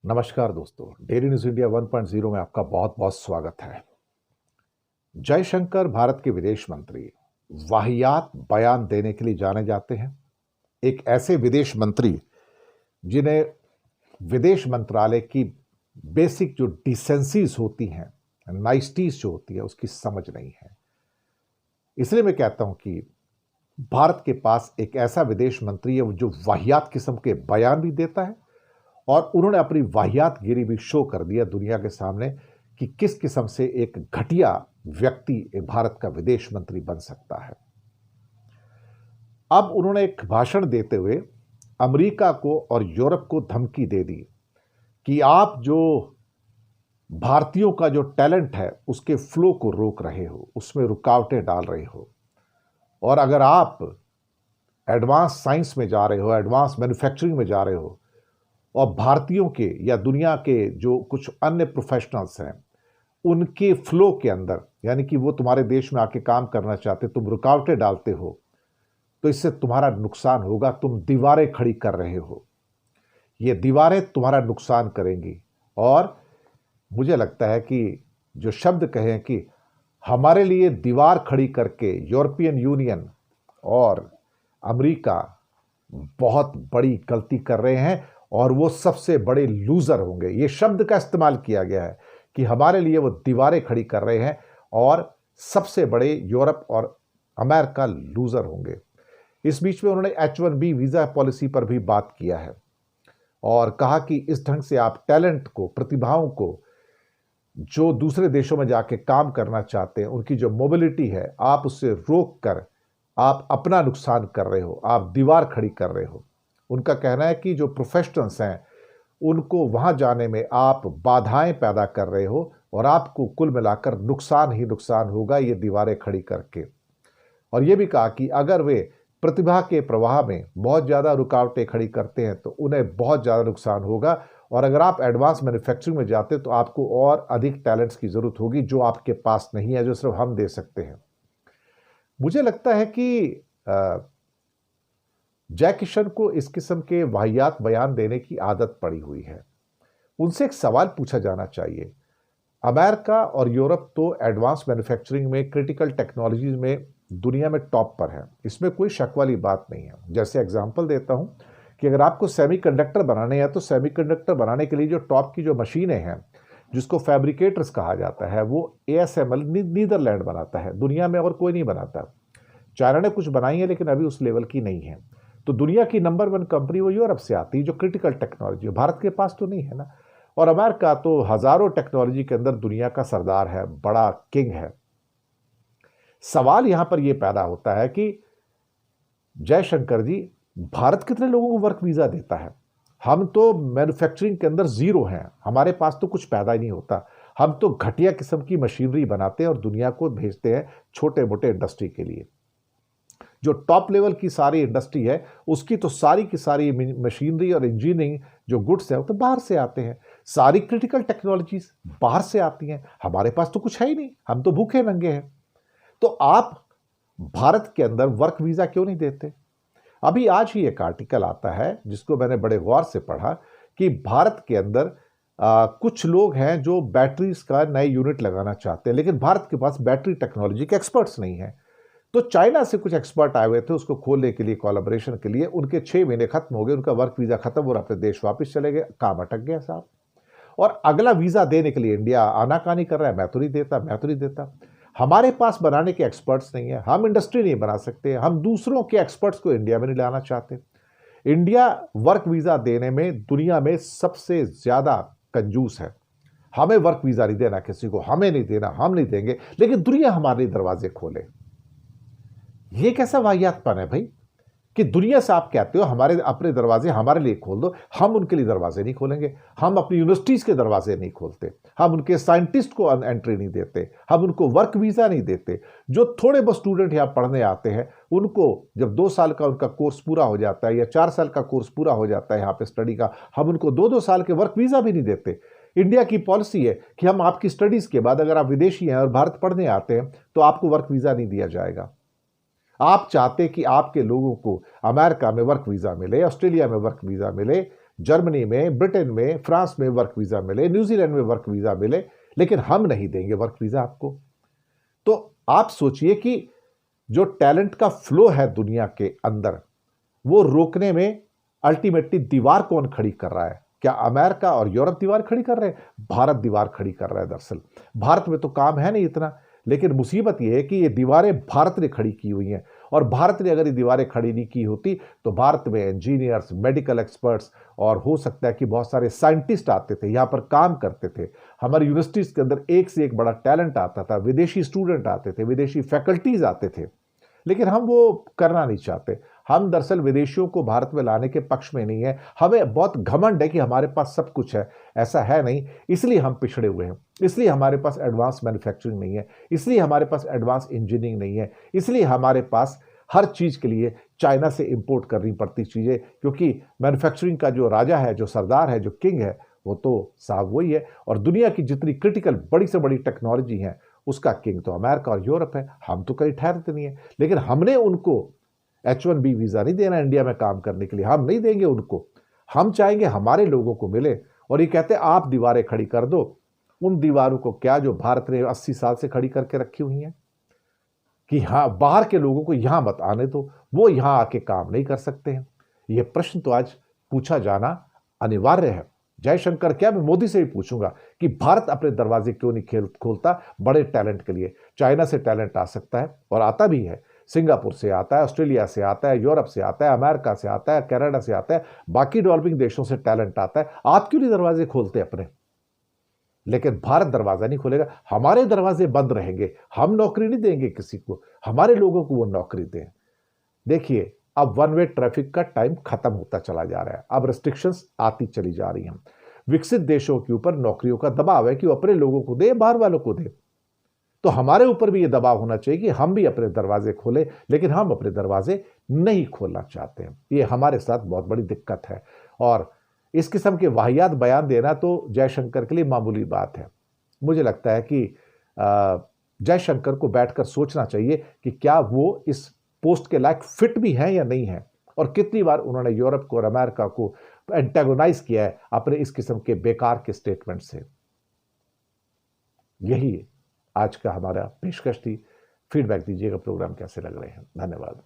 नमस्कार दोस्तों, daily news India 1.0 में आपका बहुत बहुत स्वागत है। जयशंकर भारत के विदेश मंत्री वाहियात बयान देने के लिए जाने जाते हैं। एक ऐसे विदेश मंत्री जिन्हें विदेश मंत्रालय की बेसिक जो डिसेंसीज होती हैं, नाइस्टीज जो होती है, उसकी समझ नहीं है। इसलिए मैं कहता हूं कि भारत के पास एक ऐसा विदेश मंत्री है जो वाहियात किस्म के बयान भी देता है और उन्होंने अपनी वाहियातगिरी भी शो कर दिया दुनिया के सामने कि किस किस्म से एक घटिया व्यक्ति भारत का विदेश मंत्री बन सकता है। अब उन्होंने एक भाषण देते हुए अमेरिका को और यूरोप को धमकी दे दी कि आप जो भारतीयों का जो टैलेंट है उसके फ्लो को रोक रहे हो, उसमें रुकावटें डाल रहे हो, और अगर आप एडवांस साइंस में जा रहे हो, एडवांस मैन्युफैक्चरिंग में जा रहे हो और भारतीयों के या दुनिया के जो कुछ अन्य प्रोफेशनल्स हैं उनके फ्लो के अंदर, यानी कि वो तुम्हारे देश में आके काम करना चाहते, तुम रुकावटें डालते हो, तो इससे तुम्हारा नुकसान होगा। तुम दीवारें खड़ी कर रहे हो, ये दीवारें तुम्हारा नुकसान करेंगी। और मुझे लगता है कि जो शब्द कहें कि हमारे लिए दीवार खड़ी करके यूरोपियन यूनियन और अमेरिका बहुत बड़ी गलती कर रहे हैं और वो सबसे बड़े लूजर होंगे। ये शब्द का इस्तेमाल किया गया है कि हमारे लिए वो दीवारें खड़ी कर रहे हैं और सबसे बड़े यूरोप और अमेरिका लूजर होंगे। इस बीच में उन्होंने H1B वीजा पॉलिसी पर भी बात किया है और कहा कि इस ढंग से आप टैलेंट को, प्रतिभाओं को, जो दूसरे देशों में जाके काम करना चाहते हैं, उनकी जो मोबिलिटी है, आप उससे रोक कर आप अपना नुकसान कर रहे हो, आप दीवार खड़ी कर रहे हो। उनका कहना है कि जो प्रोफेशनल्स हैं उनको वहां जाने में आप बाधाएं पैदा कर रहे हो और आपको कुल मिलाकर नुकसान ही नुकसान होगा ये दीवारें खड़ी करके। और ये भी कहा कि अगर वे प्रतिभा के प्रवाह में बहुत ज़्यादा रुकावटें खड़ी करते हैं तो उन्हें बहुत ज़्यादा नुकसान होगा, और अगर आप एडवांस मैन्युफैक्चरिंग में जाते तो आपको और अधिक टैलेंट्स की ज़रूरत होगी जो आपके पास नहीं है, जो सिर्फ हम दे सकते हैं। मुझे लगता है कि जय किशन को इस किस्म के वाहियात बयान देने की आदत पड़ी हुई है। उनसे एक सवाल पूछा जाना चाहिए। अमेरिका और यूरोप तो एडवांस मैन्युफैक्चरिंग में, क्रिटिकल टेक्नोलॉजीज में दुनिया में टॉप पर है, इसमें कोई शक वाली बात नहीं है। जैसे एग्जांपल देता हूं कि अगर आपको सेमीकंडक्टर बनाने हैं तो सेमीकंडक्टर बनाने के लिए जो टॉप की जो मशीनें हैं, जिसको फैब्रिकेटर्स कहा जाता है, वो ASML नीदरलैंड बनाता है, दुनिया में और कोई नहीं बनाता। चाइना ने कुछ बनाई है लेकिन अभी उस लेवल की नहीं है। तो दुनिया की नंबर 1 कंपनी वो यूरोप से आती है जो क्रिटिकल टेक्नोलॉजी, भारत के पास तो नहीं है ना। और अमेरिका तो हजारों टेक्नोलॉजी के अंदर दुनिया का सरदार है, बड़ा किंग है। सवाल यहां पर यह पैदा होता है कि जयशंकर जी, भारत कितने लोगों को वर्क वीजा देता है? हम तो मैन्युफैक्चरिंग के अंदर जीरो हैं, हमारे पास तो कुछ पैदा ही नहीं होता। हम तो घटिया किस्म की मशीनरी बनाते हैं और दुनिया को भेजते हैं छोटे मोटे इंडस्ट्री के लिए। जो टॉप लेवल की सारी इंडस्ट्री है उसकी तो सारी की सारी मशीनरी और इंजीनियरिंग जो गुड्स है वो तो बाहर से आते हैं, सारी क्रिटिकल टेक्नोलॉजीज बाहर से आती हैं। हमारे पास तो कुछ है ही नहीं, हम तो भूखे नंगे हैं। तो आप भारत के अंदर वर्क वीजा क्यों नहीं देते? अभी आज ही एक आर्टिकल आता है जिसको मैंने बड़े गौर से पढ़ा कि भारत के अंदर कुछ लोग हैं जो बैटरीज का नए यूनिट लगाना चाहते हैं, लेकिन भारत के पास बैटरी टेक्नोलॉजी के एक्सपर्ट्स नहीं है। तो चाइना से कुछ एक्सपर्ट आए हुए थे उसको खोलने के लिए, कोलैबोरेशन के लिए। उनके 6 महीने खत्म हो गए, उनका वर्क वीजा खत्म, और अपने देश वापस चले गए। काम अटक गया साहब। और अगला वीजा देने के लिए इंडिया आनाकानी कर रहा है, मैं तो नहीं देता, मैं तो नहीं देता। हमारे पास बनाने के एक्सपर्ट्स नहीं है, हम इंडस्ट्री नहीं बना सकते, हम दूसरों के एक्सपर्ट्स को इंडिया में नहीं लाना चाहते। इंडिया वर्क वीजा देने में दुनिया में सबसे ज्यादा कंजूस है। हमें वर्क वीजा नहीं देना किसी को, हमें नहीं देना, हम नहीं देंगे, लेकिन दुनिया हमारे दरवाजे खोले। ये कैसा वाहियातपन है भाई कि दुनिया से आप कहते हो हमारे अपने दरवाजे हमारे लिए खोल दो, हम उनके लिए दरवाजे नहीं खोलेंगे। हम अपनी यूनिवर्सिटीज के दरवाजे नहीं खोलते, हम उनके साइंटिस्ट को एंट्री नहीं देते, हम उनको वर्क वीजा नहीं देते। जो थोड़े बहुत स्टूडेंट यहाँ पढ़ने आते हैं उनको जब 2 साल का उनका कोर्स पूरा हो जाता है या 4 साल का कोर्स पूरा हो जाता है यहाँ पे स्टडी का, हम उनको 2-2 साल के वर्क वीजा भी नहीं देते। इंडिया की पॉलिसी है कि हम आपकी स्टडीज के बाद, अगर आप विदेशी हैं और भारत पढ़ने आते हैं, तो आपको वर्क वीजा नहीं दिया जाएगा। आप चाहते कि आपके लोगों को अमेरिका में वर्क वीजा मिले, ऑस्ट्रेलिया में वर्क वीजा मिले, जर्मनी में, ब्रिटेन में, फ्रांस में वर्क वीजा मिले, न्यूजीलैंड में वर्क वीजा मिले, लेकिन हम नहीं देंगे वर्क वीजा आपको। तो आप सोचिए कि जो टैलेंट का फ्लो है दुनिया के अंदर, वो रोकने में अल्टीमेटली दीवार कौन खड़ी कर रहा है? क्या अमेरिका और यूरोप दीवार खड़ी कर रहे हैं? भारत दीवार खड़ी कर रहा है। दरअसल भारत में तो काम है नहीं इतना, लेकिन मुसीबत यह है कि ये दीवारें भारत ने खड़ी की हुई हैं। और भारत ने अगर ये दीवारें खड़ी नहीं की होती तो भारत में इंजीनियर्स, मेडिकल एक्सपर्ट्स और हो सकता है कि बहुत सारे साइंटिस्ट आते थे, यहाँ पर काम करते थे। हमारी यूनिवर्सिटीज के अंदर एक से एक बड़ा टैलेंट आता था, विदेशी स्टूडेंट आते थे, विदेशी फैकल्टीज आते थे, लेकिन हम वो करना नहीं चाहते। हम दरअसल विदेशियों को भारत में लाने के पक्ष में नहीं है। हमें बहुत घमंड है कि हमारे पास सब कुछ है, ऐसा है नहीं। इसलिए हम पिछड़े हुए हैं, इसलिए हमारे पास एडवांस मैन्युफैक्चरिंग नहीं है, इसलिए हमारे पास एडवांस इंजीनियरिंग नहीं है, इसलिए हमारे पास हर चीज के लिए चाइना से इंपोर्ट करनी पड़ती चीजें, क्योंकि मैन्युफैक्चरिंग का जो राजा है, जो सरदार है, जो किंग है, वो तो साहब वही है। और दुनिया की जितनी क्रिटिकल बड़ी से बड़ी टेक्नोलॉजी है उसका किंग तो अमेरिका और यूरोप है। हम तो कहीं ठहरते नहीं है, लेकिन हमने उनको H1B वीजा नहीं देना इंडिया में काम करने के लिए, हम नहीं देंगे उनको। हम चाहेंगे हमारे लोगों को मिले। और ये कहते हैं आप दीवारें खड़ी कर दो। उन दीवारों को क्या जो भारत ने 80 साल से खड़ी करके रखी हुई हैं कि हाँ, बाहर के लोगों को यहां मत आने दो, वो यहां आके काम नहीं कर सकते हैं। यह प्रश्न तो आज पूछा जाना अनिवार्य है। जयशंकर क्या, मैं मोदी से भी पूछूंगा कि भारत अपने दरवाजे क्यों नहीं खोलता बड़े टैलेंट के लिए। चाइना से टैलेंट आ सकता है और आता भी है, सिंगापुर से आता है, ऑस्ट्रेलिया से आता है, यूरोप से आता है, अमेरिका से आता है, कनाडा से आता है, बाकी डेवलपिंग देशों से टैलेंट आता है। आप क्यों नहीं दरवाजे खोलते अपने? लेकिन भारत दरवाजा नहीं खोलेगा, हमारे दरवाजे बंद रहेंगे। हम नौकरी नहीं देंगे किसी को, हमारे लोगों को वो नौकरी दें। देखिए, अब वन वे ट्रैफिक का टाइम खत्म होता चला जा रहा है, अब रिस्ट्रिक्शंस आती चली जा रही हैं। विकसित देशों के ऊपर नौकरियों का दबाव है कि वो अपने लोगों को दे, बाहर वालों को दे। तो हमारे ऊपर भी ये दबाव होना चाहिए कि हम भी अपने दरवाजे खोलें, लेकिन हम अपने दरवाजे नहीं खोलना चाहते हैं। ये हमारे साथ बहुत बड़ी दिक्कत है। और इस किस्म के वाहियात बयान देना तो जयशंकर के लिए मामूली बात है। मुझे लगता है कि जयशंकर को बैठकर सोचना चाहिए कि क्या वो इस पोस्ट के लायक फिट भी हैं या नहीं है, और कितनी बार उन्होंने यूरोप को और अमेरिका को एंटेगोनाइज किया है अपने इस किस्म के बेकार के स्टेटमेंट से। यही आज का हमारा पेशकश थी। फीडबैक दीजिएगा प्रोग्राम कैसे लग रहे हैं। धन्यवाद।